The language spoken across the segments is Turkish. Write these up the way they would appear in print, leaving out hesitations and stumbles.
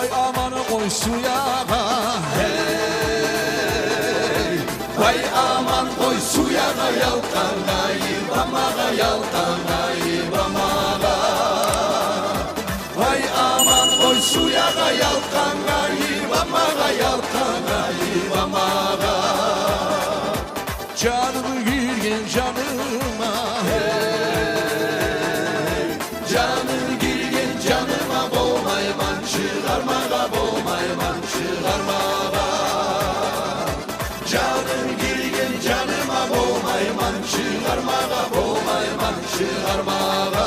Vay aman koy suya hey. Vay aman koy suya yalkana yıvamaga yalkana yıvamaga. Vay aman koy suya yalkana yıvamaga yalkana yıvamaga. Canımı girgen canıma hey. Canımı girgen canıma boğmayman çıkarmaga boğmayman çıkarmaga. Canım girgen canıma boğmayman çıkarmaga boğmayman çıkarmaga.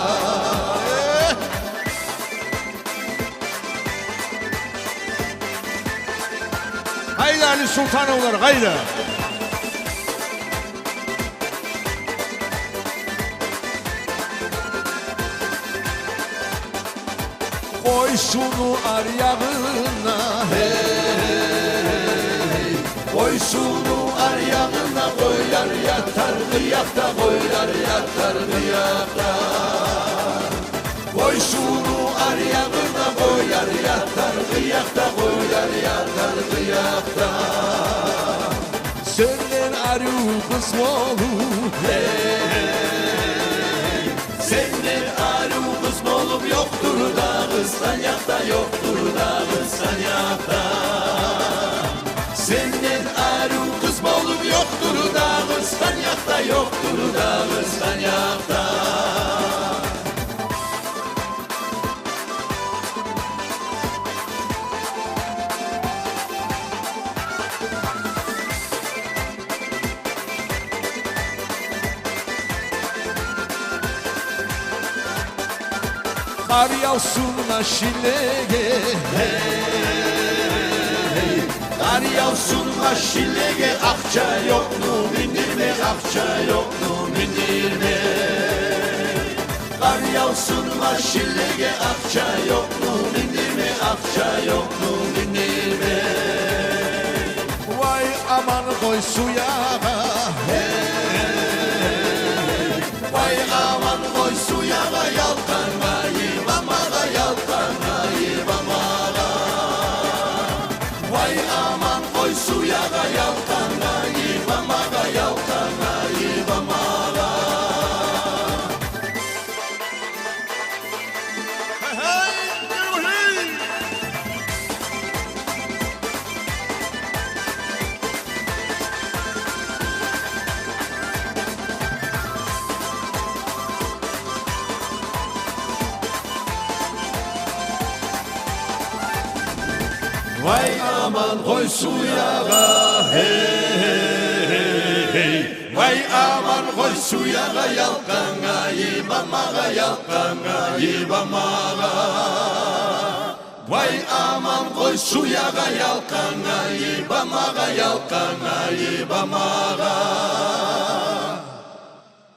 Haydi Ali Sultanoğulları haydi. Koy şunu aryağına hey. Koy şunu aryağına koylar yatar kıyakta koylar yatar kıyakta. Koy şunu aryağına koylar yatar kıyakta koylar yatar kıyakta. Senden arı kız olur hey. Senden arı kız olup yoktur da kızdan yakta yoktur da kızdan yakta. Senden arı kız olup yoktur da kızdan yakta yoktur da kızdan yakta. Kar yağsın aşilege hey. Kar yağsın aşilege akça yok mu bindirme akça yok mu bindirme. Kar yağsın aşilege akça yok mu bindirme akça yok mu bindirme. Vay aman koy suya hey. Vay aman koy suya yalkanma yıvamaga yalkanma yıvamaga. Vay aman koy suya yalkanma yıvamaga yalkanma yıvamaga. Vay aman koy suya hey. Vay aman koy suya yalkana yıvamaga yalkana yıvamaga. Vay aman koy suya yalkana yıvamaga yalkana yıvamaga.